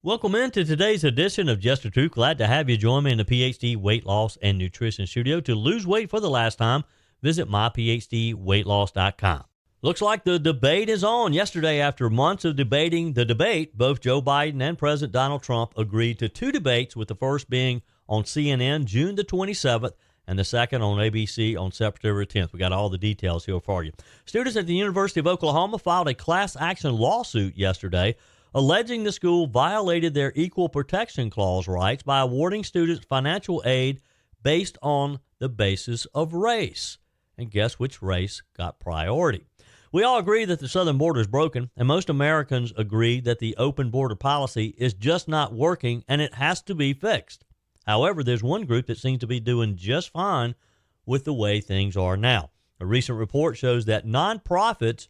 Welcome into today's edition of Just the Truth. Glad to have you join me in the PhD Weight Loss and Nutrition Studio. To lose weight for the last time, visit myphdweightloss.com. Looks like the debate is on. Yesterday, after months of debating the debate, both Joe Biden and President Donald Trump agreed to two debates, with the first being on CNN June the 27th and the second on ABC on September 10th. We got all the details here for you. Students at the University of Oklahoma filed a class action lawsuit yesterday alleging the school violated their Equal Protection Clause rights by awarding students financial aid based on the basis of race. And guess which race got priority? We all agree that the southern border is broken, and most Americans agree that the open border policy is just not working and it has to be fixed. However, there's one group that seems to be doing just fine with the way things are now. A recent report shows that non-profits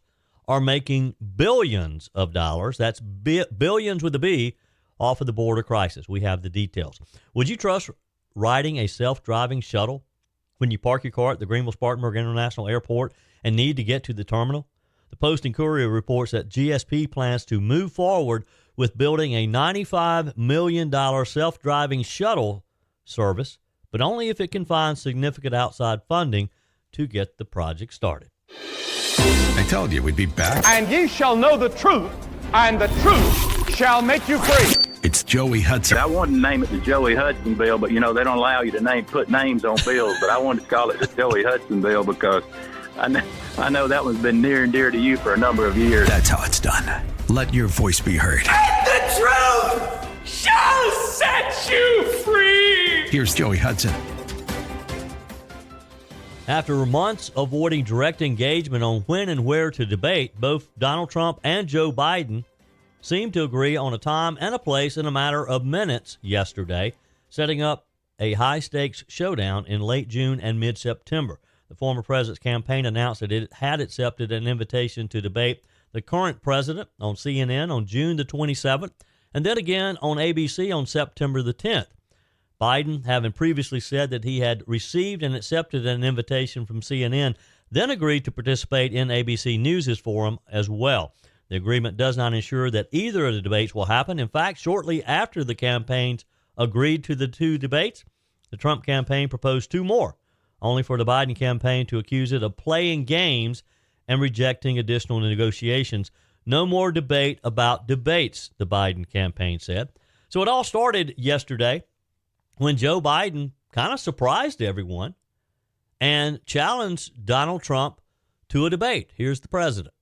are making billions of dollars, that's billions with a B, off of the border crisis. We have the details. Would you trust riding a self-driving shuttle when you park your car at the Greenville Spartanburg International Airport and need to get to the terminal? The Post and Courier reports that GSP plans to move forward with building a $95 million self-driving shuttle service, but only if it can find significant outside funding to get the project started. I told you we'd be back. And ye shall know the truth, and the truth shall make you free. It's Joey Hudson. I wanted to name it the Joey Hudson bill, but you know they don't allow you to put names on bills. But I wanted to call it the Joey Hudson bill because I know that one's been near and dear to you for a number of years. That's how it's done. Let your voice be heard. And the truth shall set you free. Here's Joey Hudson. After months avoiding direct engagement on when and where to debate, both Donald Trump and Joe Biden seemed to agree on a time and a place in a matter of minutes yesterday, setting up a high-stakes showdown in late June and mid-September. The former president's campaign announced that it had accepted an invitation to debate the current president on CNN on June the 27th, and then again on ABC on September the 10th. Biden, having previously said that he had received and accepted an invitation from CNN, then agreed to participate in ABC News' forum as well. The agreement does not ensure that either of the debates will happen. In fact, shortly after the campaigns agreed to the two debates, the Trump campaign proposed two more, only for the Biden campaign to accuse it of playing games and rejecting additional negotiations. No more debate about debates, the Biden campaign said. So it all started yesterday when Joe Biden kind of surprised everyone and challenged Donald Trump to a debate. Here's the president.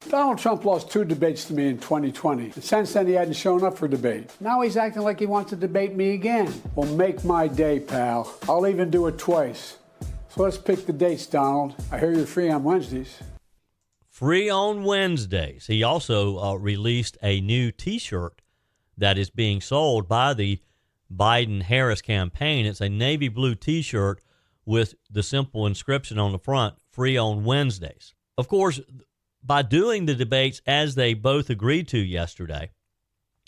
Donald Trump lost two debates to me in 2020. And since then, he hadn't shown up for debate. Now he's acting like he wants to debate me again. Well, make my day, pal. I'll even do it twice. So let's pick the dates, Donald. I hear you're free on Wednesdays. Free on Wednesdays. He also released a new T-shirt that is being sold by the Biden-Harris campaign. It's a navy blue T-shirt with the simple inscription on the front, free on Wednesdays. Of course, by doing the debates as they both agreed to yesterday,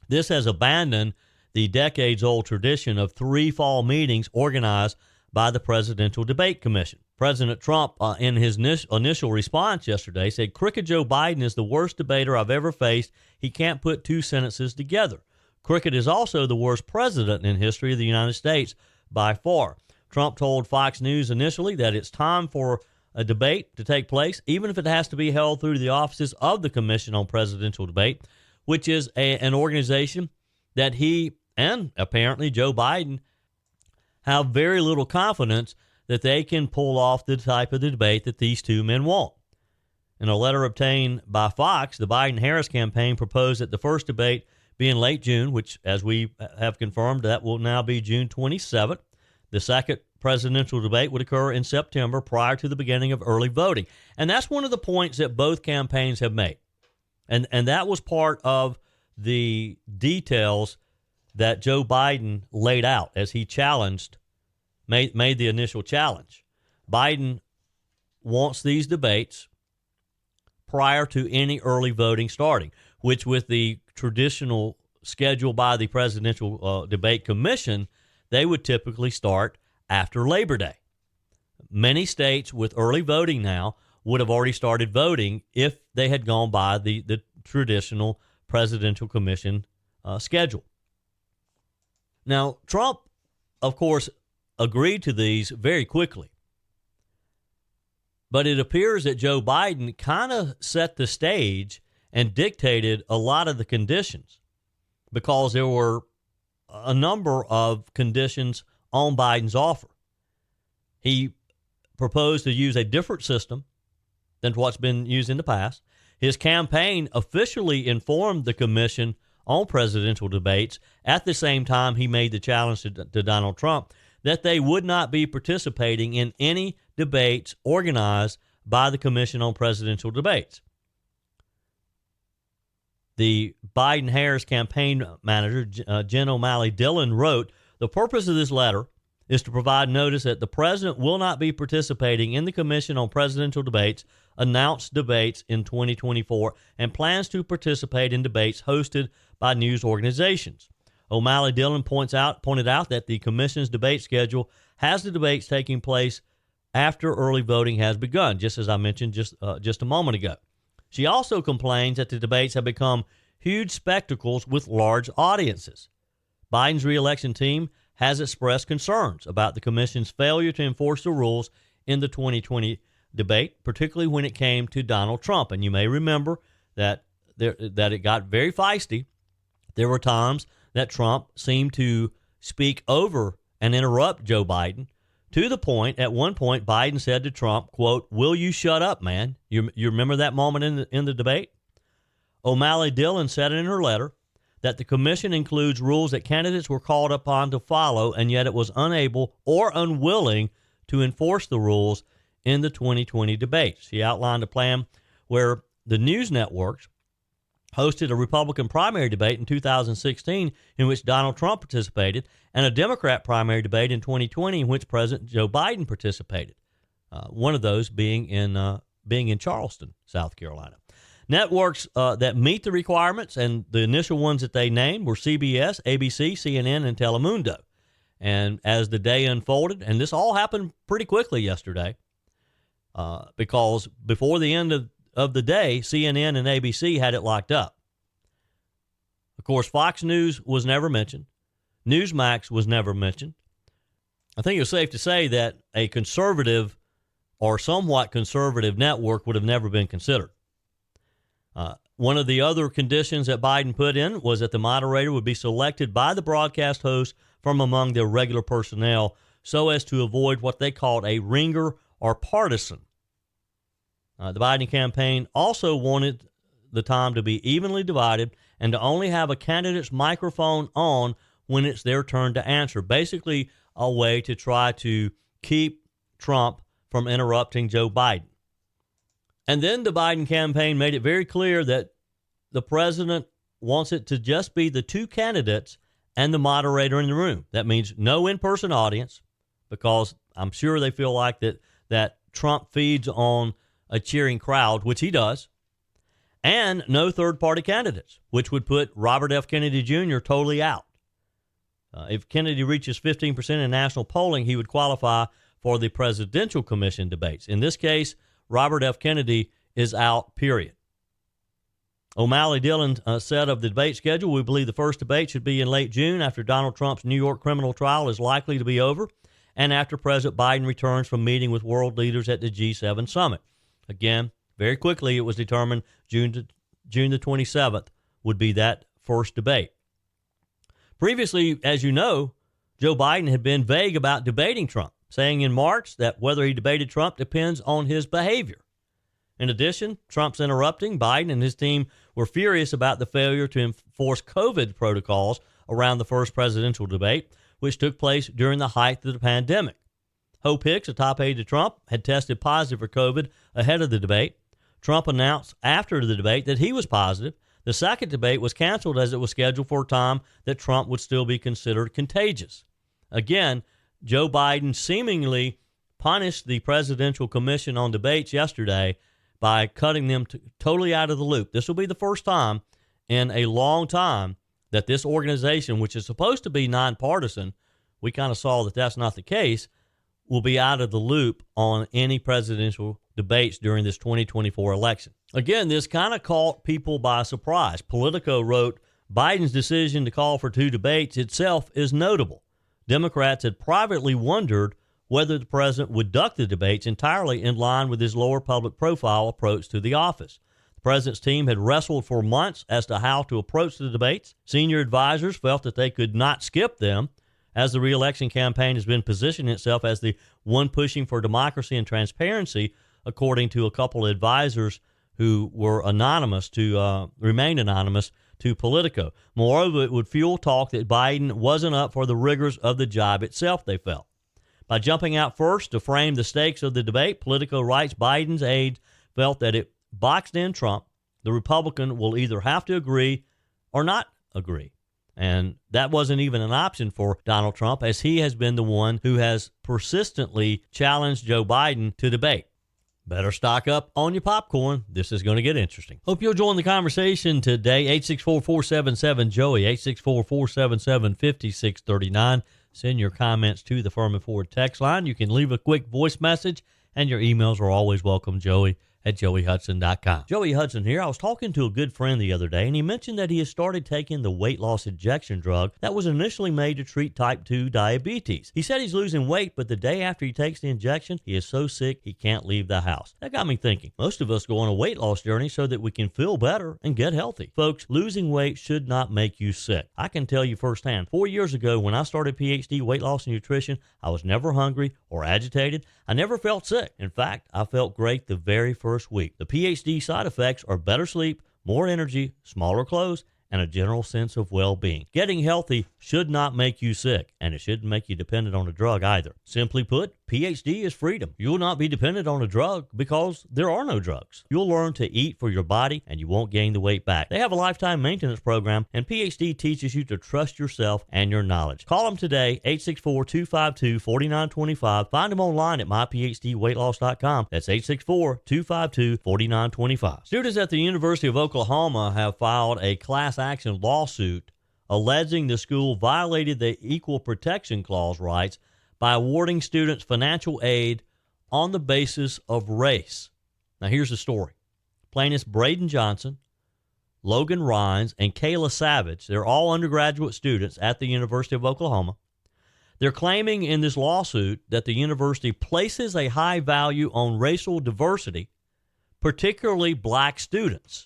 this has abandoned the decades-old tradition of three fall meetings organized by the Presidential Debate Commission. President Trump, in his initial response yesterday, said, "Crooked Joe Biden is the worst debater I've ever faced. He can't put two sentences together. Crooked is also the worst president in history of the United States by far." Trump told Fox News initially that it's time for a debate to take place, even if it has to be held through the offices of the Commission on Presidential Debate, which is an organization that he and apparently Joe Biden have very little confidence that they can pull off the type of debate that these two men want. In a letter obtained by Fox, the Biden-Harris campaign proposed that the first debate be in late June, which, as we have confirmed, that will now be June 27th. The second presidential debate would occur in September prior to the beginning of early voting. And that's one of the points that both campaigns have made. And that was part of the details that Joe Biden laid out as he made the initial challenge. Biden wants these debates prior to any early voting starting, which with the traditional schedule by the Presidential Debate Commission, they would typically start after Labor Day. Many states with early voting now would have already started voting if they had gone by the traditional Presidential Commission schedule. Now, Trump, of course, agreed to these very quickly. But it appears that Joe Biden kind of set the stage and dictated a lot of the conditions because there were a number of conditions on Biden's offer. He proposed to use a different system than what's been used in the past. His campaign officially informed the commission on presidential debates at the same time he made the challenge to Donald Trump that they would not be participating in any debates organized by the Commission on Presidential Debates. The Biden-Harris campaign manager, Jen O'Malley Dillon, wrote, "The purpose of this letter is to provide notice that the president will not be participating in the Commission on Presidential Debates announced debates in 2024 and plans to participate in debates hosted by news organizations." O'Malley Dillon pointed out that the commission's debate schedule has the debates taking place after early voting has begun, just as I mentioned just a moment ago. She also complains that the debates have become huge spectacles with large audiences. Biden's reelection team has expressed concerns about the commission's failure to enforce the rules in the 2020 debate, particularly when it came to Donald Trump. And you may remember that it got very feisty. There were times that Trump seemed to speak over and interrupt Joe Biden to the point, at one point, Biden said to Trump, quote, "Will you shut up, man?" You remember that moment in the debate? O'Malley Dillon said in her letter that the commission includes rules that candidates were called upon to follow, and yet it was unable or unwilling to enforce the rules in the 2020 debates. She outlined a plan where the news networks hosted a Republican primary debate in 2016 in which Donald Trump participated, and a Democrat primary debate in 2020 in which President Joe Biden participated. One of those being in Charleston, South Carolina. Networks that meet the requirements, and the initial ones that they named were CBS, ABC, CNN, and Telemundo. And as the day unfolded, and this all happened pretty quickly yesterday, because before the end of the day, CNN and ABC had it locked up. Of course, Fox News was never mentioned. Newsmax was never mentioned. I think it's safe to say that a conservative or somewhat conservative network would have never been considered. One of the other conditions that Biden put in was that the moderator would be selected by the broadcast host from among their regular personnel so as to avoid what they called a ringer or partisan. The Biden campaign also wanted the time to be evenly divided and to only have a candidate's microphone on when it's their turn to answer. Basically, a way to try to keep Trump from interrupting Joe Biden. And then the Biden campaign made it very clear that the president wants it to just be the two candidates and the moderator in the room. That means no in-person audience, because I'm sure they feel like that Trump feeds on a cheering crowd, which he does, and no third-party candidates, which would put Robert F. Kennedy Jr. totally out. If Kennedy reaches 15% in national polling, he would qualify for the presidential commission debates. In this case, Robert F. Kennedy is out, period. O'Malley Dillon said of the debate schedule, "We believe the first debate should be in late June after Donald Trump's New York criminal trial is likely to be over and after President Biden returns from meeting with world leaders at the G7 summit." Again, very quickly it was determined June the 27th would be that first debate. Previously, as you know, Joe Biden had been vague about debating Trump, saying in March that whether he debated Trump depends on his behavior. In addition, Trump's interrupting. Biden and his team were furious about the failure to enforce COVID protocols around the first presidential debate, which took place during the height of the pandemic. Hope Hicks, a top aide to Trump, had tested positive for COVID ahead of the debate. Trump announced after the debate that he was positive. The second debate was canceled as it was scheduled for a time that Trump would still be considered contagious. Again, Joe Biden seemingly punished the Presidential Commission on Debates yesterday by cutting them totally out of the loop. This will be the first time in a long time that this organization, which is supposed to be nonpartisan, we kind of saw that that's not the case, will be out of the loop on any presidential debates during this 2024 election. Again, this kind of caught people by surprise. Politico wrote, Biden's decision to call for 2 debates itself is notable. Democrats had privately wondered whether the president would duck the debates entirely in line with his lower public profile approach to the office. The president's team had wrestled for months as to how to approach the debates. Senior advisors felt that they could not skip them, as the re-election campaign has been positioning itself as the one pushing for democracy and transparency, according to a couple of advisors who were remained anonymous to Politico. Moreover, it would fuel talk that Biden wasn't up for the rigors of the job itself, they felt. By jumping out first to frame the stakes of the debate, Politico writes Biden's aides felt that it boxed in Trump. The Republican will either have to agree or not agree. And that wasn't even an option for Donald Trump, as he has been the one who has persistently challenged Joe Biden to debate. Better stock up on your popcorn. This is going to get interesting. Hope you'll join the conversation today. 864-477-JOEY, 864-477-5639. Send your comments to the Furman Ford text line. You can leave a quick voice message, and your emails are always welcome, joey@joeyhudson.com. Joey Hudson here. I was talking to a good friend the other day, and he mentioned that he has started taking the weight loss injection drug that was initially made to treat type 2 diabetes. He said he's losing weight, but the day after he takes the injection, he is so sick he can't leave the house. That got me thinking. Most of us go on a weight loss journey so that we can feel better and get healthy. Folks, losing weight should not make you sick. I can tell you firsthand, 4 years ago when I started PhD Weight Loss and Nutrition, I was never hungry or agitated. I never felt sick. In fact, I felt great the very first week. The PhD side effects are better sleep, more energy, smaller clothes, and a general sense of well-being. Getting healthy should not make you sick, and it shouldn't make you dependent on a drug either. Simply put, PhD is freedom. You will not be dependent on a drug because there are no drugs. You'll learn to eat for your body, and you won't gain the weight back. They have a lifetime maintenance program, and PhD teaches you to trust yourself and your knowledge. Call them today, 864-252-4925. Find them online at myphdweightloss.com. That's 864-252-4925. Students at the University of Oklahoma have filed a class action lawsuit alleging the school violated the Equal Protection Clause rights by awarding students financial aid on the basis of race. Now, here's the story. Plaintiffs Braden Johnson, Logan Rhines, and Kayla Savage, they're all undergraduate students at the University of Oklahoma. They're claiming in this lawsuit that the university places a high value on racial diversity, particularly black students,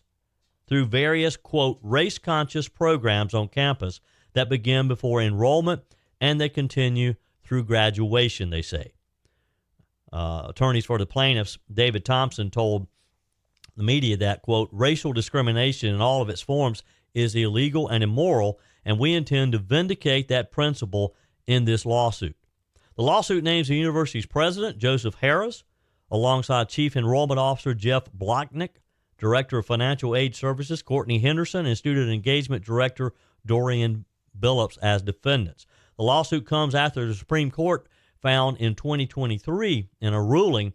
through various, quote, race-conscious programs on campus that begin before enrollment and they continue through graduation, they say. Attorneys for the plaintiffs, David Thompson, told the media that, quote, racial discrimination in all of its forms is illegal and immoral, and we intend to vindicate that principle in this lawsuit. The lawsuit names the university's president, Joseph Harris, alongside Chief Enrollment Officer Jeff Blocknick, Director of Financial Aid Services Courtney Henderson, and Student Engagement Director Dorian Billups as defendants. The lawsuit comes after the Supreme Court found in 2023 in a ruling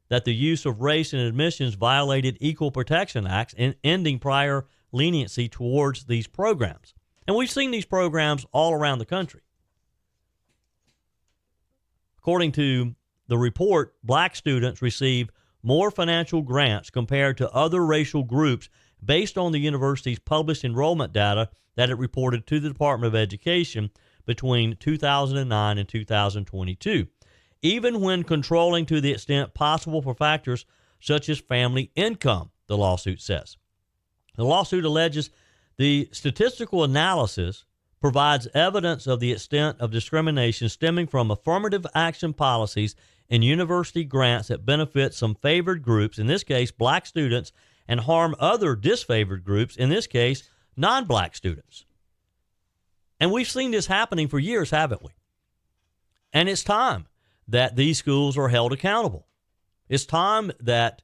that the use of race in admissions violated Equal Protection Acts and ending prior leniency towards these programs. And we've seen these programs all around the country. According to the report, black students receive more financial grants compared to other racial groups based on the university's published enrollment data that it reported to the Department of Education between 2009 and 2022, even when controlling to the extent possible for factors such as family income, the lawsuit says. The lawsuit alleges the statistical analysis provides evidence of the extent of discrimination stemming from affirmative action policies and university grants that benefit some favored groups, in this case, black students, and harm other disfavored groups, in this case, non-black students. And we've seen this happening for years, haven't we? And it's time that these schools are held accountable. It's time that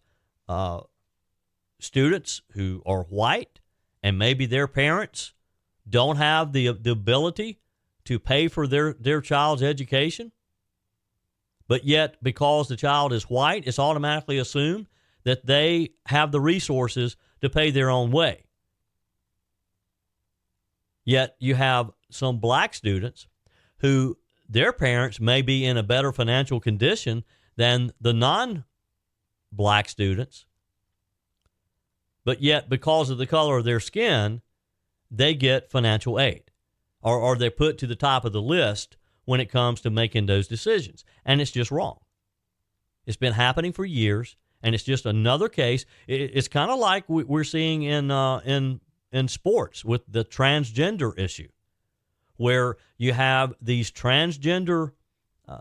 students who are white and maybe their parents don't have the ability to pay for their child's education, but yet because the child is white, it's automatically assumed that they have the resources to pay their own way. Yet you have some black students who their parents may be in a better financial condition than the non-black students, but yet because of the color of their skin, they get financial aid, or they're put to the top of the list when it comes to making those decisions. And it's just wrong. It's been happening for years, and it's just another case. It's kind of like we're seeing in sports with the transgender issue, where you have these transgender,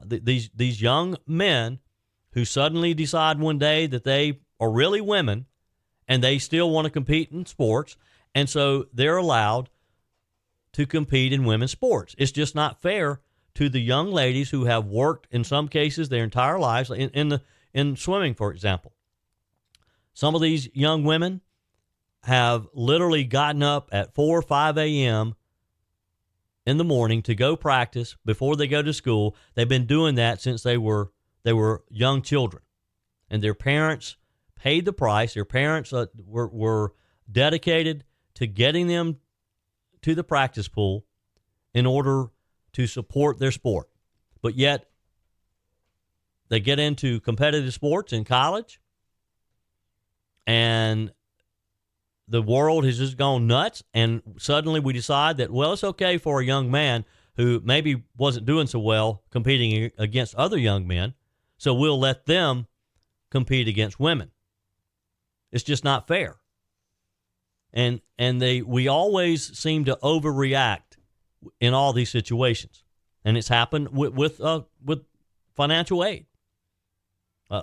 these young men who suddenly decide one day that they are really women and they still want to compete in sports, and so they're allowed to compete in women's sports. It's just not fair to the young ladies who have worked, in some cases, their entire lives, in swimming, for example. Some of these young women have literally gotten up at 4 or 5 a.m. in the morning to go practice before they go to school. They've been doing that since they were young children, and their parents paid the price. Their parents were dedicated to getting them to the practice pool in order to support their sport. But yet they get into competitive sports in college, and the world has just gone nuts, and suddenly we decide that, well, it's okay for a young man who maybe wasn't doing so well competing against other young men, so we'll let them compete against women. It's just not fair. And we always seem to overreact in all these situations. And it's happened with financial aid.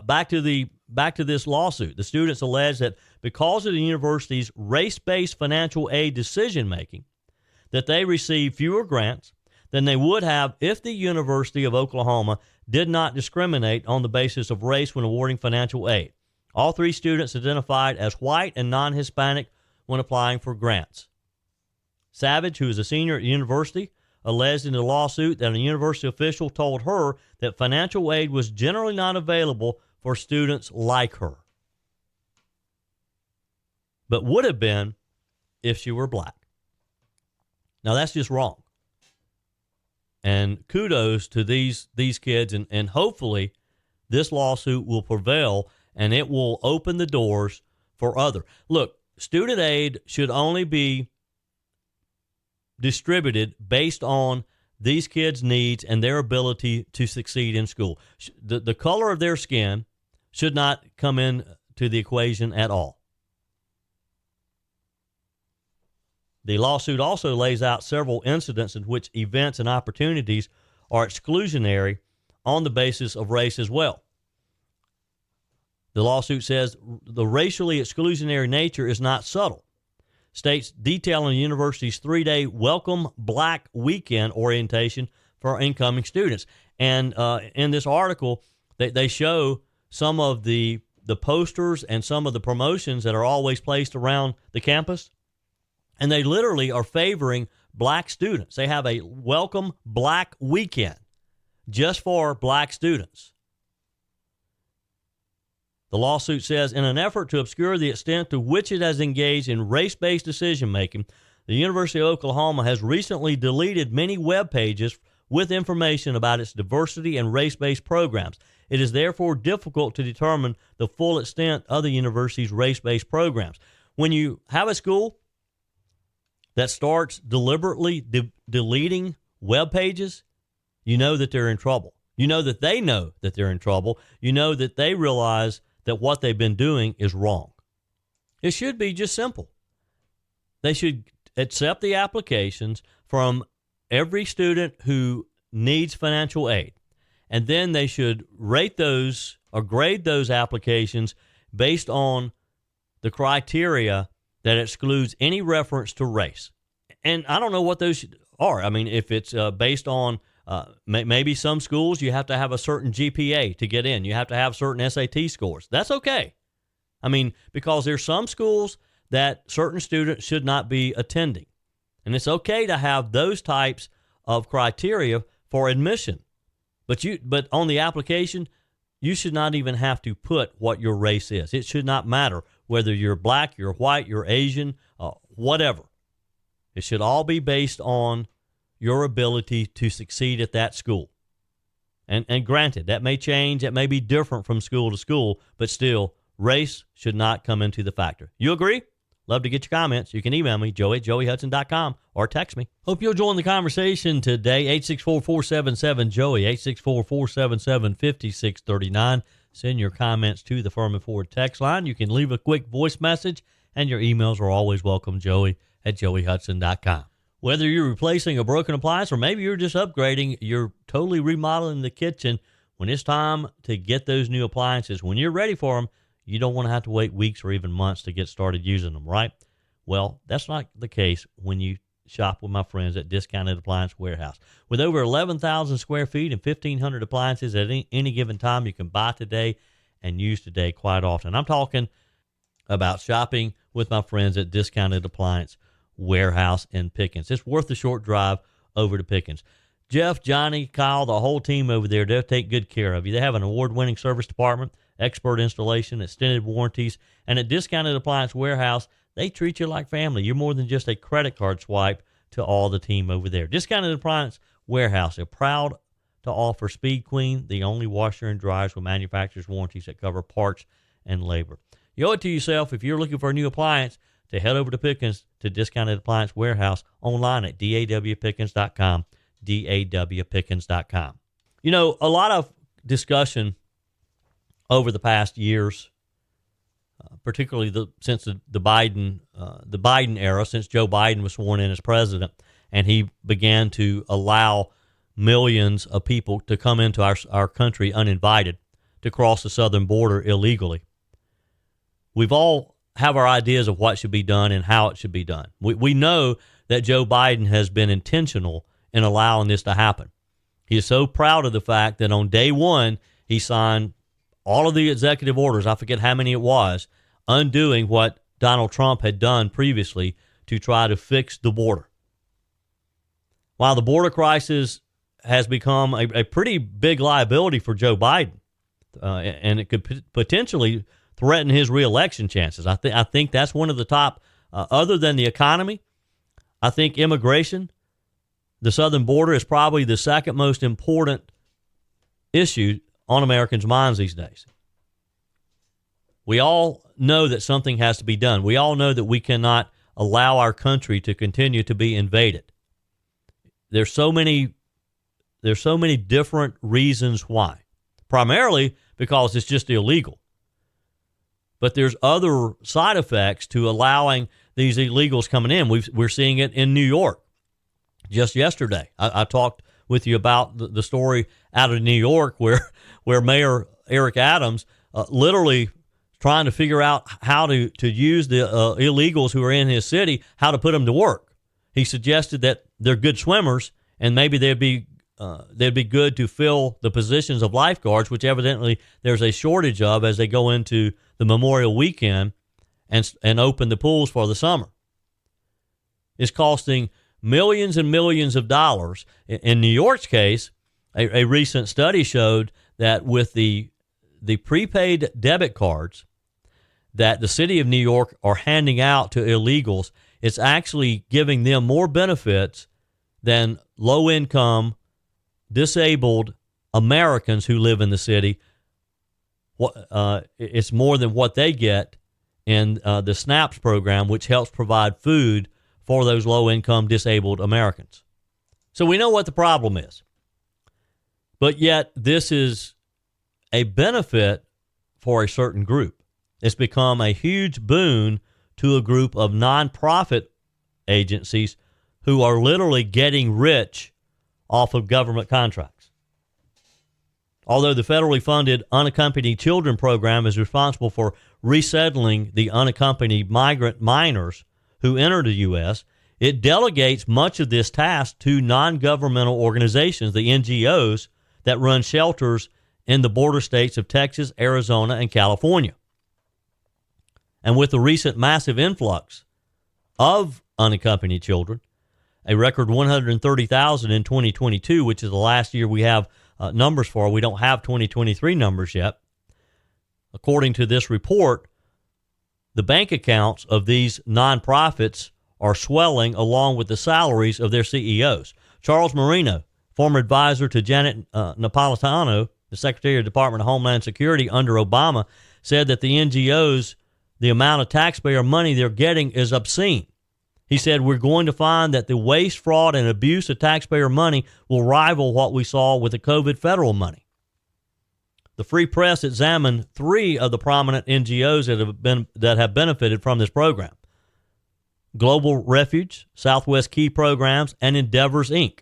Back to this lawsuit. The students allege that because of the university's race-based financial aid decision-making, that they received fewer grants than they would have if the University of Oklahoma did not discriminate on the basis of race when awarding financial aid. All three students identified as white and non-Hispanic when applying for grants. Savage, who is a senior at the university, alleged in the lawsuit that a university official told her that financial aid was generally not available for students like her, but would have been if she were black. Now, that's just wrong. And kudos to these kids, and hopefully this lawsuit will prevail and it will open the doors for other. Look, student aid should only be distributed based on these kids' needs and their ability to succeed in school. The color of their skin should not come in to the equation at all. The lawsuit also lays out several incidents in which events and opportunities are exclusionary on the basis of race as well. The lawsuit says the racially exclusionary nature is not subtle. States detailing the university's 3-day Welcome Black Weekend orientation for incoming students. And in this article, they show some of the posters and some of the promotions that are always placed around the campus. And they literally are favoring black students. They have a Welcome Black Weekend just for black students. The lawsuit says, in an effort to obscure the extent to which it has engaged in race-based decision-making, the University of Oklahoma has recently deleted many web pages with information about its diversity and race-based programs. It is therefore difficult to determine the full extent of the university's race-based programs. When you have a school that starts deliberately deleting web pages, you know that they're in trouble. You know that they know that they're in trouble. You know that they realize that what they've been doing is wrong. It should be just simple. They should accept the applications from every student who needs financial aid, and then they should rate those or grade those applications based on the criteria that excludes any reference to race. And I don't know what those are. I mean, if it's based on maybe some schools, you have to have a certain GPA to get in. You have to have certain SAT scores. That's okay. I mean, because there's some schools that certain students should not be attending. And it's okay to have those types of criteria for admission. But on the application, you should not even have to put what your race is. It should not matter whether you're black, you're white, you're Asian, whatever. It should all be based on your ability to succeed at that school. And granted, that may change, that may be different from school to school, but still, race should not come into the factor. You agree? Love to get your comments. You can email me, joey@joeyhudson.com, or text me. Hope you'll join the conversation today, 864-477-JOEY, 864-477-5639. Send your comments to the Furman Ford text line. You can leave a quick voice message, and your emails are always welcome, joey@joeyhudson.com. Whether you're replacing a broken appliance or maybe you're just upgrading, you're totally remodeling the kitchen, when it's time to get those new appliances, when you're ready for them, you don't want to have to wait weeks or even months to get started using them, right? Well, that's not the case when you shop with my friends at Discounted Appliance Warehouse. With over 11,000 square feet and 1,500 appliances at any given time, you can buy today and use today quite often. I'm talking about shopping with my friends at Discounted Appliance Warehouse in Pickens. It's worth the short drive over to Pickens. Jeff, Johnny, Kyle, the whole team over there, they'll take good care of you. They have an award-winning service department, expert installation, extended warranties, and at Discounted Appliance Warehouse, they treat you like family. You're more than just a credit card swipe to all the team over there. Discounted Appliance Warehouse, they're proud to offer Speed Queen, the only washer and dryers with manufacturer's warranties that cover parts and labor. You owe it to yourself, if you're looking for a new appliance, to head over to Pickens to Discounted Appliance Warehouse online at dawpickens.com, dawpickens.com. You know, a lot of discussion over the past years, particularly since the Biden era, since Joe Biden was sworn in as president, and he began to allow millions of people to come into our country uninvited, to cross the southern border illegally. We've all have our ideas of what should be done and how it should be done. We know that Joe Biden has been intentional in allowing this to happen. He is so proud of the fact that on day one, he signed all of the executive orders, I forget how many it was, undoing what Donald Trump had done previously to try to fix the border. While the border crisis has become a pretty big liability for Joe Biden, and it could potentially threaten his reelection chances. I think that's one of the top, other than the economy, I think immigration, the southern border is probably the second most important issue on Americans' minds these days. We all know that something has to be done. We all know that we cannot allow our country to continue to be invaded. There's so many different reasons why. Primarily because it's just illegal. But there's other side effects to allowing these illegals coming in. We're seeing it in New York. Just yesterday, I talked with you about the story out of New York where Mayor Eric Adams literally trying to figure out how to use the illegals who are in his city, how to put them to work. He suggested that they're good swimmers and maybe they'd be good to fill the positions of lifeguards, which evidently there's a shortage of as they go into the Memorial Weekend and open the pools for the summer. It's costing millions and millions of dollars. In New York's case, a recent study showed that with the prepaid debit cards that the city of New York are handing out to illegals, it's actually giving them more benefits than low-income, disabled Americans who live in the city. It's more than what they get in the SNAPS program, which helps provide food for those low-income, disabled Americans. So we know what the problem is. But yet this is a benefit for a certain group. It's become a huge boon to a group of nonprofit agencies who are literally getting rich off of government contracts. Although the federally funded Unaccompanied Children Program is responsible for resettling the unaccompanied migrant minors who enter the U.S., it delegates much of this task to non-governmental organizations, the NGOs, that run shelters in the border states of Texas, Arizona, and California. And with the recent massive influx of unaccompanied children, a record 130,000 in 2022, which is the last year we have numbers for. We don't have 2023 numbers yet. According to this report, the bank accounts of these nonprofits are swelling along with the salaries of their CEOs. Charles Marino, former advisor to Janet Napolitano, the Secretary of the Department of Homeland Security under Obama, said that the NGOs the amount of taxpayer money they're getting is obscene. He said, we're going to find that the waste, fraud, and abuse of taxpayer money will rival what we saw with the COVID federal money. The Free Press examined 3 of the prominent NGOs that have benefited from this program: Global Refuge, Southwest Key Programs, and Endeavors, Inc.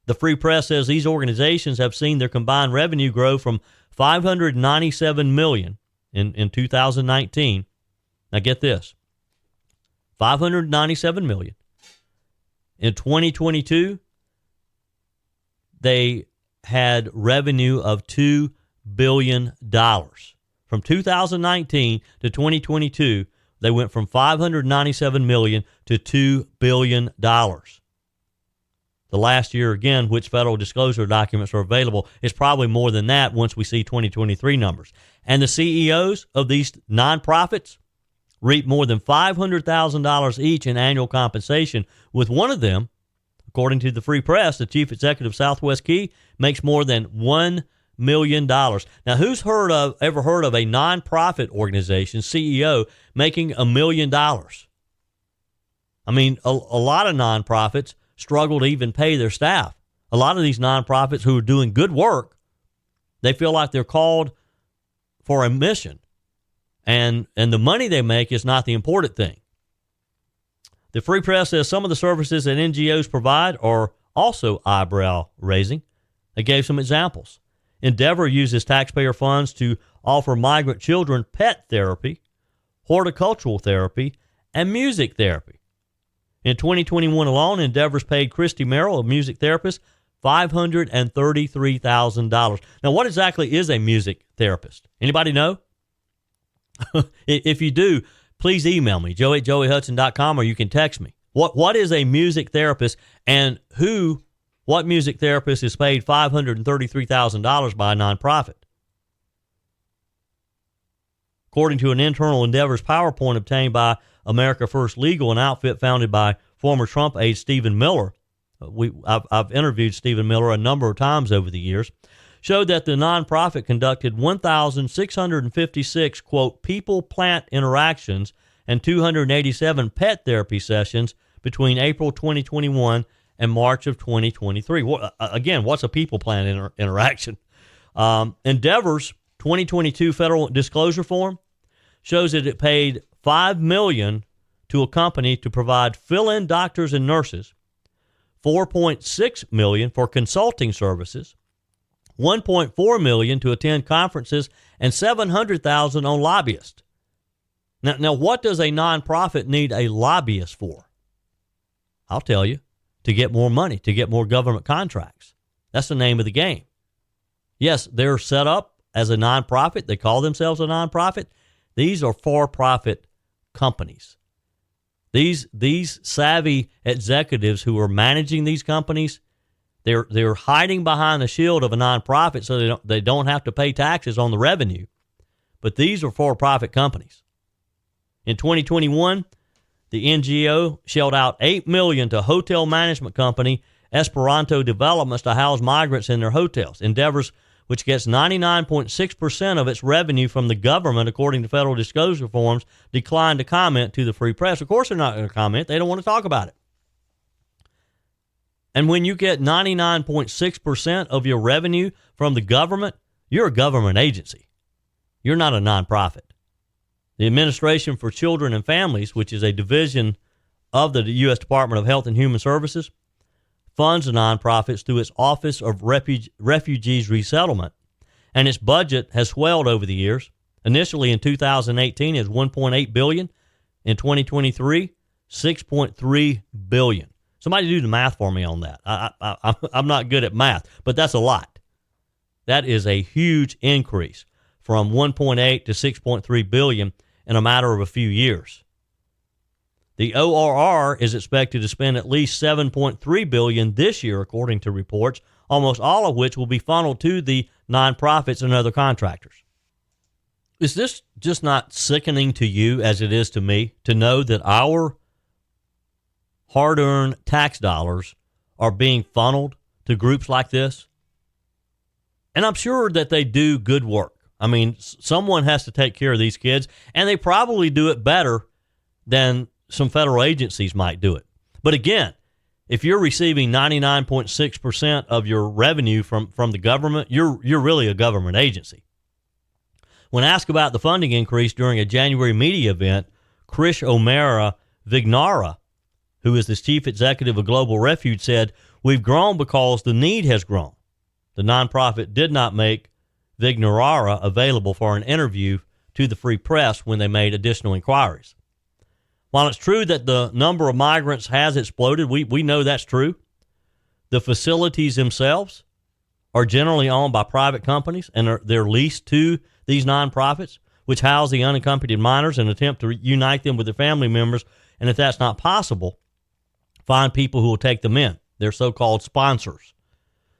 The Free Press says these organizations have seen their combined revenue grow from $597 million in 2019. Now get this, $597 million. In 2022, they had revenue of $2 billion. From 2019 to 2022, they went from $597 million to $2 billion. The last year, again, which federal disclosure documents are available, is probably more than that once we see 2023 numbers. And the CEOs of these nonprofits reap more than $500,000 each in annual compensation, with one of them, according to the Free Press, the chief executive of Southwest Key, makes more than $1 million. Now, who's ever heard of a nonprofit organization CEO making $1 million? I mean, a lot of nonprofits struggle to even pay their staff. A lot of these nonprofits who are doing good work, they feel like they're called for a mission, and the money they make is not the important thing. The Free Press says some of the services that NGOs provide are also eyebrow raising. They gave some examples. Endeavor uses taxpayer funds to offer migrant children pet therapy, horticultural therapy, and music therapy. In 2021 alone, Endeavor's paid Christy Merrill, a music therapist, $533,000. Now, what exactly is a music therapist? Anybody know? If you do, please email me, joe@joeyhudson.com, or you can text me. What is a music therapist, and what music therapist is paid $533,000 by a nonprofit? According to an internal Endeavor's PowerPoint obtained by America First Legal, an outfit founded by former Trump aide Stephen Miller, I've interviewed Stephen Miller a number of times over the years, showed that the nonprofit conducted 1,656, quote, people-plant interactions and 287 pet therapy sessions between April 2021 and March of 2023. Again, what's a people-plant interaction? Endeavor's 2022 federal disclosure form shows that it paid $5 million to a company to provide fill-in doctors and nurses, $4.6 million for consulting services, $1.4 million to attend conferences, and $700,000 on lobbyists. Now, what does a nonprofit need a lobbyist for? I'll tell you, to get more money, to get more government contracts. That's the name of the game. Yes, they're set up as a nonprofit. They call themselves a nonprofit. These are for-profit companies. These savvy executives who are managing these companies, they're hiding behind the shield of a nonprofit so they don't have to pay taxes on the revenue. But these are for-profit companies. In 2021, the NGO shelled out $8 million to hotel management company Esperanto Developments to house migrants in their hotels. Endeavors, which gets 99.6% of its revenue from the government, according to federal disclosure forms, declined to comment to the Free Press. Of course they're not going to comment. They don't want to talk about it. And when you get 99.6% of your revenue from the government, you're a government agency. You're not a nonprofit. The Administration for Children and Families, which is a division of the U.S. Department of Health and Human Services, funds the nonprofits through its Office of Refugees Resettlement, and its budget has swelled over the years. Initially in 2018, it was $1.8 billion. In 2023, $6.3 billion. Somebody do the math for me on that. I'm not good at math, but that's a lot. That is a huge increase from 1.8 to 6.3 billion in a matter of a few years. The ORR is expected to spend at least $7.3 billion this year, according to reports, almost all of which will be funneled to the nonprofits and other contractors. Is this just not sickening to you as it is to me to know that our hard-earned tax dollars are being funneled to groups like this? And I'm sure that they do good work. I mean, someone has to take care of these kids, and they probably do it better than some federal agencies might do it. But again, if you're receiving 99.6% of your revenue from the government, you're really a government agency. When asked about the funding increase during a January media event, Krish O'Mara Vignara, who is the chief executive of Global Refuge, said, "We've grown because the need has grown." The nonprofit did not make Vignara available for an interview to the Free Press when they made additional inquiries. While it's true that the number of migrants has exploded, we know that's true. The facilities themselves are generally owned by private companies, and they're leased to these nonprofits, which house the unaccompanied minors and attempt to unite them with their family members. And if that's not possible, find people who will take them in. They're so-called sponsors.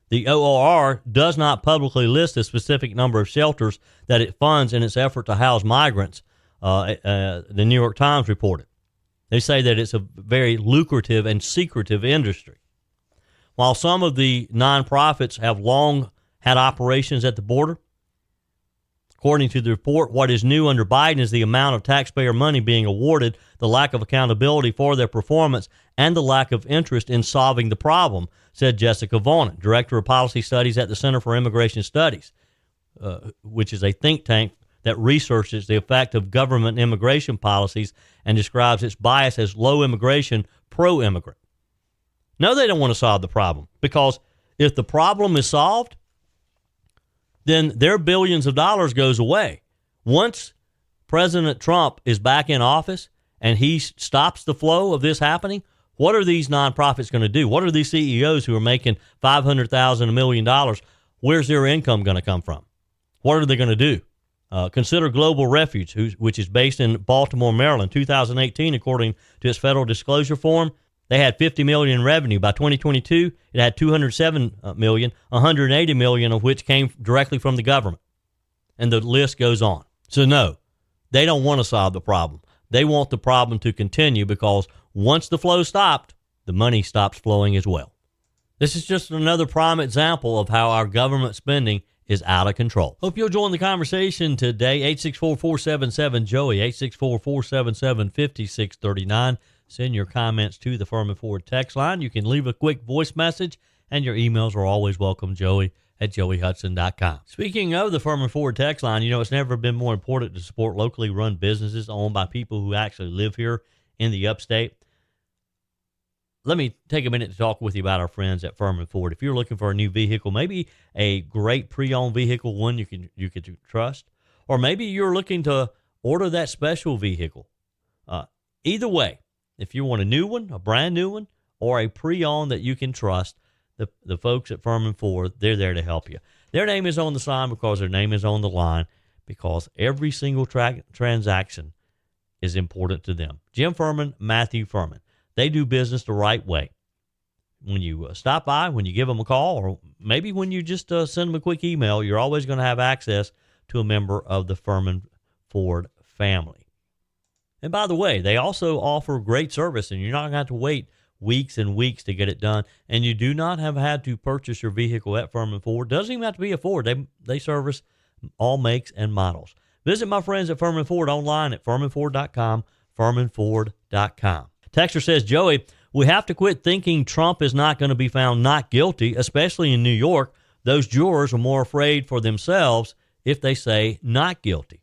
The ORR does not publicly list the specific number of shelters that it funds in its effort to house migrants, the New York Times reported. They say that it's a very lucrative and secretive industry. While some of the nonprofits have long had operations at the border, according to the report, what is new under Biden is the amount of taxpayer money being awarded, the lack of accountability for their performance, and the lack of interest in solving the problem, said Jessica Vaughan, Director of Policy Studies at the Center for Immigration Studies, which is a think tank that researches the effect of government immigration policies and describes its bias as low immigration, pro-immigrant. No, they don't want to solve the problem, because if the problem is solved, then their billions of dollars goes away. Once President Trump is back in office and he stops the flow of this happening, what are these nonprofits going to do? What are these CEOs who are making $500,000, $1 million? Where's their income going to come from? What are they going to do? Consider Global Refuge, which is based in Baltimore, Maryland. 2018, according to its federal disclosure form, they had $50 million in revenue. By 2022, it had $207 million, $180 million of which came directly from the government. And the list goes on. So no, they don't want to solve the problem. They want the problem to continue, because once the flow stopped, the money stops flowing as well. This is just another prime example of how our government spending is out of control. Hope you'll join the conversation today. 864-477-JOEY, 864-477-5639. Send your comments to the Furman Ford text line. You can leave a quick voice message, and your emails are always welcome, joey@joeyhudson.com. Speaking of the Furman Ford text line, it's never been more important to support locally run businesses owned by people who actually live here in the upstate. Let me take a minute to talk with you about our friends at Furman Ford. If you're looking for a new vehicle, maybe a great pre-owned vehicle, one you can trust, or maybe you're looking to order that special vehicle. Either way, if you want a new one, a brand new one, or a pre-owned that you can trust, the folks at Furman Ford, they're there to help you. Their name is on the sign because their name is on the line, because every single transaction is important to them. Jim Furman, Matthew Furman. They do business the right way. When you stop by, when you give them a call, or maybe when you just send them a quick email, you're always going to have access to a member of the Furman Ford family. And by the way, they also offer great service, and you're not going to have to wait weeks and weeks to get it done. And you do not have had to purchase your vehicle at Furman Ford. Doesn't even have to be a Ford. They service all makes and models. Visit my friends at Furman Ford online at furmanford.com, furmanford.com. Texter says, Joey, we have to quit thinking Trump is not going to be found not guilty, especially in New York. Those jurors are more afraid for themselves if they say not guilty.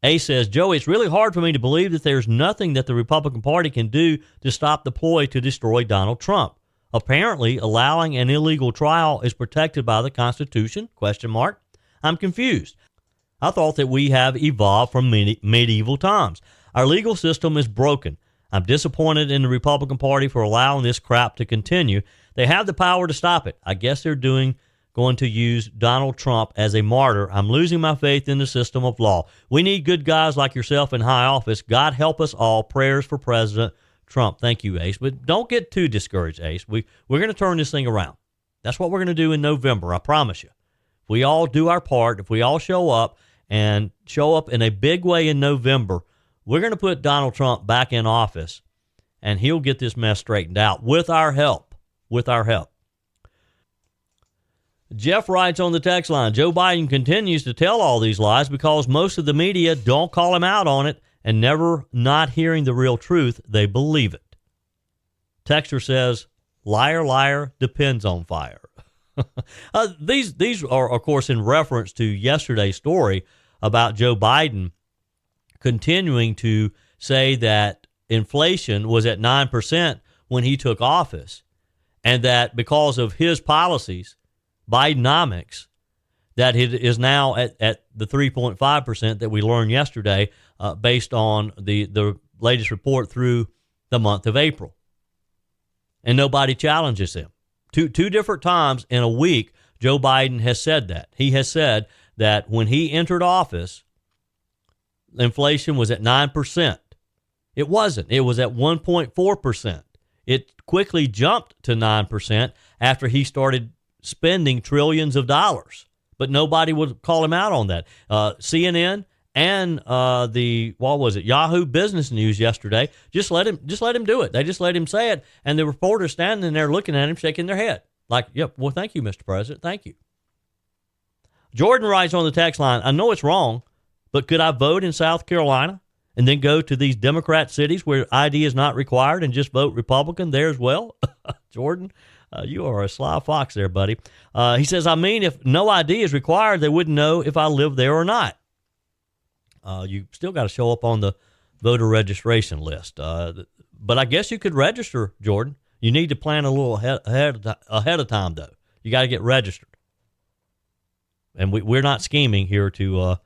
A says, Joey, it's really hard for me to believe that there's nothing that the Republican Party can do to stop the ploy to destroy Donald Trump. Apparently, allowing an illegal trial is protected by the Constitution? ? I'm confused. I thought that we have evolved from medieval times. Our legal system is broken. I'm disappointed in the Republican Party for allowing this crap to continue. They have the power to stop it. I guess they're going to use Donald Trump as a martyr. I'm losing my faith in the system of law. We need good guys like yourself in high office. God help us all. Prayers for President Trump. Thank you, Ace. But don't get too discouraged, Ace. We're going to turn this thing around. That's what we're going to do in November, I promise you. If we all do our part, if we all show up in a big way in November, we're going to put Donald Trump back in office, and he'll get this mess straightened out with our help. Jeff writes on the text line, Joe Biden continues to tell all these lies because most of the media don't call him out on it, and never not hearing the real truth, they believe it. Texter says, liar, liar, depends on fire. These are, of course, in reference to yesterday's story about Joe Biden continuing to say that inflation was at 9% when he took office, and that because of his policies, Bidenomics, that it is now at the 3.5% that we learned yesterday based on the latest report through the month of April. And nobody challenges him. Two different times in a week, Joe Biden has said that. He has said that when he entered office, inflation was at 9%. It wasn't. It was at 1.4%. It quickly jumped to 9% after he started spending trillions of dollars. But nobody would call him out on that. CNN and Yahoo Business News yesterday just let him do it. They just let him say it, and the reporters standing there looking at him, shaking their head like, "Yep, well, thank you, Mr. President, thank you." Jordan writes on the text line, "I know it's wrong, but could I vote in South Carolina and then go to these Democrat cities where ID is not required and just vote Republican there as well?" Jordan, you are a sly fox there, buddy. He says, "I mean, if no ID is required, they wouldn't know if I live there or not." You still got to show up on the voter registration list. But I guess you could register, Jordan. You need to plan a little ahead of time, though. You got to get registered. And we're not scheming here to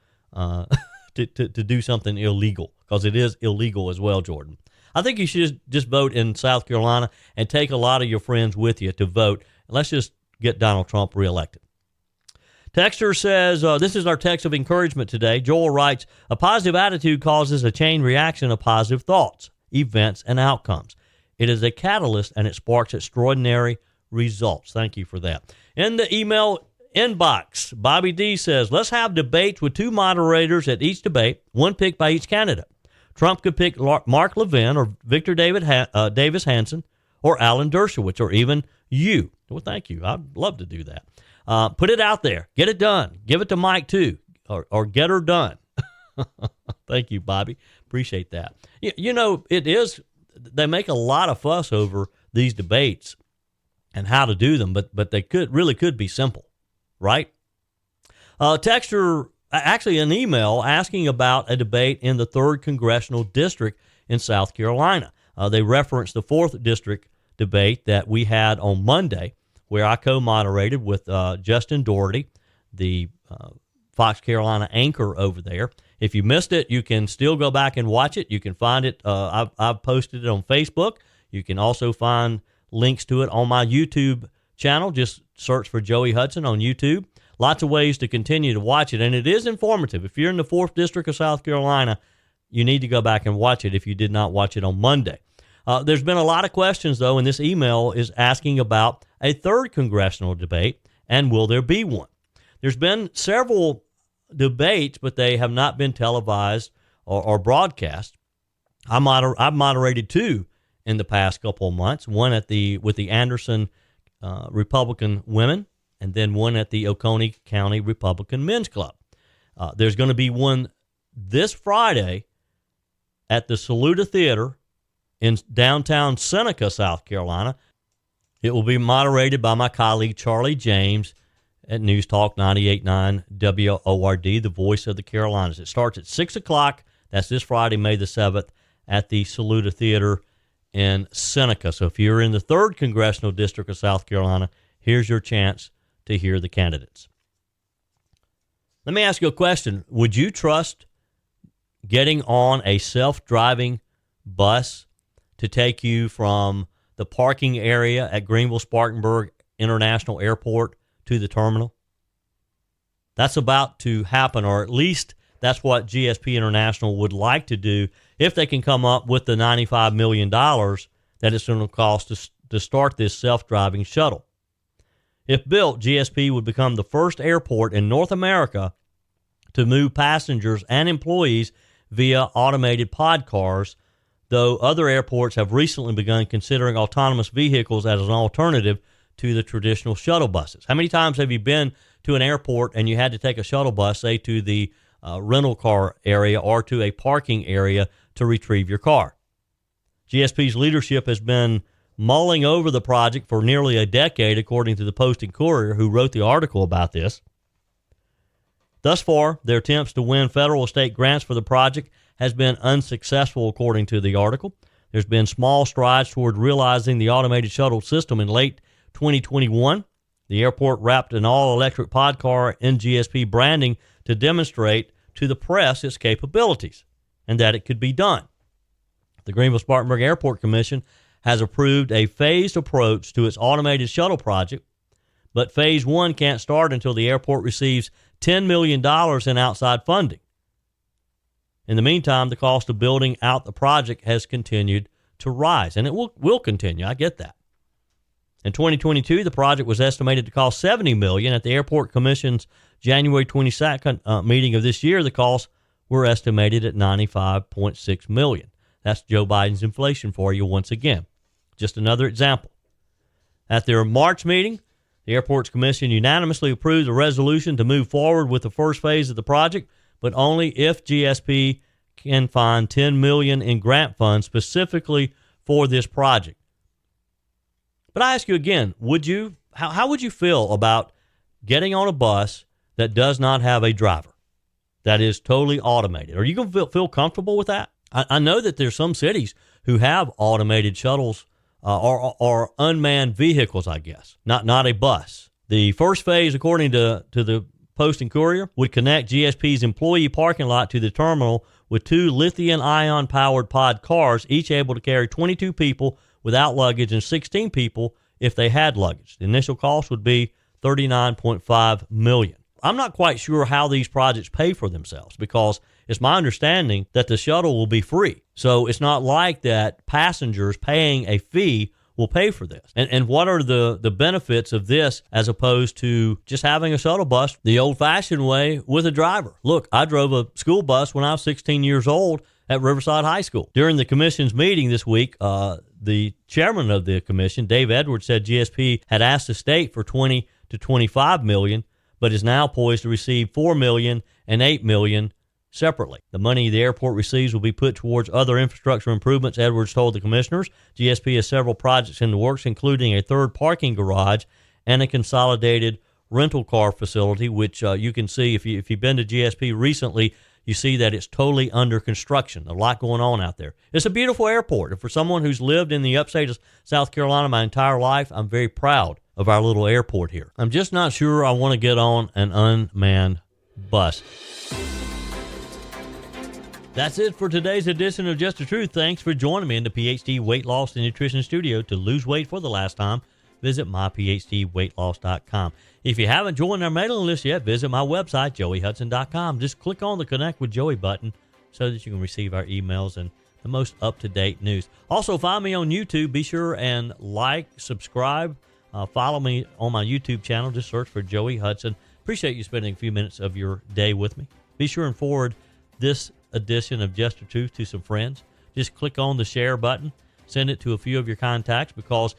do something illegal, because it is illegal as well, Jordan. I think you should just vote in South Carolina and take a lot of your friends with you to vote. Let's just get Donald Trump reelected. Texter says, this is our text of encouragement today. Joel writes, "A positive attitude causes a chain reaction of positive thoughts, events, and outcomes. It is a catalyst, and it sparks extraordinary results." Thank you for that. In the email inbox, Bobby D says, "Let's have debates with two moderators at each debate, one picked by each candidate. Trump could pick Mark Levin or Victor Davis Hanson or Alan Dershowitz or even you." Well, thank you. I'd love to do that. Put it out there. Get it done. Give it to Mike, too, or get her done. Thank you, Bobby. Appreciate that. You know, they make a lot of fuss over these debates and how to do them, but they really could be simple, right? Texter, actually an email asking about a debate in the 3rd Congressional District in South Carolina. They referenced the 4th District debate that we had on Monday, where I co-moderated with Justin Doherty, the Fox Carolina anchor over there. If you missed it, you can still go back and watch it. You can find it. I've posted it on Facebook. You can also find links to it on my YouTube channel. Just search for Joey Hudson on YouTube. Lots of ways to continue to watch it, and it is informative. If you're in the 4th District of South Carolina, you need to go back and watch it if you did not watch it on Monday. There's been a lot of questions, though, and this email is asking about a 3rd congressional debate, and will there be one? There's been several debates, but they have not been televised or broadcast. I've moderated 2 in the past couple of months, one with the Anderson Republican women, and then one at the Oconee County Republican Men's Club. There's going to be one this Friday at the Saluda Theater in downtown Seneca, South Carolina. It will be moderated by my colleague Charlie James at News Talk 98.9 WORD, the voice of the Carolinas. It starts at 6 o'clock. That's this Friday, May the 7th, at the Saluda Theater in Seneca. So if you're in the 3rd Congressional District of South Carolina, here's your chance to hear the candidates. Let me ask you a question. Would you trust getting on a self-driving bus to take you from the parking area at Greenville Spartanburg International Airport to the terminal? That's about to happen, or at least that's what GSP International would like to do if they can come up with the $95 million that it's going to cost to start this self-driving shuttle. If built, GSP would become the first airport in North America to move passengers and employees via automated pod cars, though other airports have recently begun considering autonomous vehicles as an alternative to the traditional shuttle buses. How many times have you been to an airport and you had to take a shuttle bus, say, to the rental car area or to a parking area to retrieve your car? GSP's leadership has been mulling over the project for nearly a decade, according to the Post and Courier, who wrote the article about this. Thus far, their attempts to win federal or state grants for the project has been unsuccessful, according to the article. There's been small strides toward realizing the automated shuttle system in late 2021. The airport wrapped an all-electric pod car in GSP branding to demonstrate to the press its capabilities and that it could be done. The Greenville Spartanburg Airport Commission has approved a phased approach to its automated shuttle project, but Phase 1 can't start until the airport receives $10 million in outside funding. In the meantime, the cost of building out the project has continued to rise, and it will continue. I get that. In 2022, the project was estimated to cost $70 million. At the Airport Commission's January 22nd meeting of this year, the costs were estimated at $95.6 million. That's Joe Biden's inflation for you once again. Just another example. At their March meeting, the Airports Commission unanimously approved a resolution to move forward with the first phase of the project, but only if GSP can find $10 million in grant funds specifically for this project. But I ask you again, how would you feel about getting on a bus that does not have a driver, that is totally automated? Are you going to feel comfortable with that? I know that there's some cities who have automated shuttles or unmanned vehicles, I guess, not a bus. The first phase, according to the Post and Courier, would connect GSP's employee parking lot to the terminal with 2 lithium-ion powered pod cars, each able to carry 22 people without luggage and 16 people if they had luggage. The initial cost would be $39.5 million. I'm not quite sure how these projects pay for themselves, because it's my understanding that the shuttle will be free. So it's not like that passengers paying a fee will pay for this. And what are the benefits of this as opposed to just having a shuttle bus the old-fashioned way with a driver? Look, I drove a school bus when I was 16 years old at Riverside High School. During the commission's meeting this week, the chairman of the commission, Dave Edwards, said GSP had asked the state for $20 to $25 million, but is now poised to receive $4 million and $8 million separately. The money the airport receives will be put towards other infrastructure improvements, Edwards told the commissioners. GSP has several projects in the works, including a third parking garage and a consolidated rental car facility, which you can see if you've been to GSP recently. You see that it's totally under construction. A lot going on out there. It's a beautiful airport. And for someone who's lived in the upstate of South Carolina my entire life, I'm very proud of our little airport here. I'm just not sure I want to get on an unmanned bus. That's it for today's edition of Just the Truth. Thanks for joining me in the PhD Weight Loss and Nutrition Studio. To lose weight for the last time, visit myphdweightloss.com. If you haven't joined our mailing list yet, visit my website, joeyhudson.com. Just click on the Connect with Joey button so that you can receive our emails and the most up-to-date news. Also, find me on YouTube. Be sure and like, subscribe, follow me on my YouTube channel. Just search for Joey Hudson. Appreciate you spending a few minutes of your day with me. Be sure and forward this edition of Just the Truth to some friends. Just click on the share button. Send it to a few of your contacts, because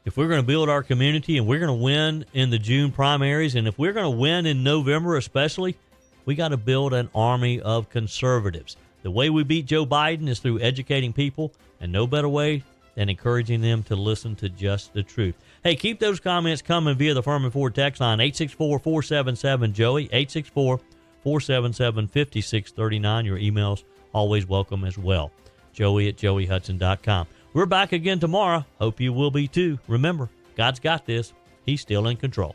if we're going to build our community and we're going to win in the June primaries, and if we're going to win in November especially, we got to build an army of conservatives. The way we beat Joe Biden is through educating people, and no better way than encouraging them to listen to Just the Truth. Hey, keep those comments coming via the Furman Ford text line, 864-477-JOEY, 864-477-5639. Your emails always welcome as well. Joey@joeyhudson.com. We're back again tomorrow. Hope you will be too. Remember, God's got this. He's still in control.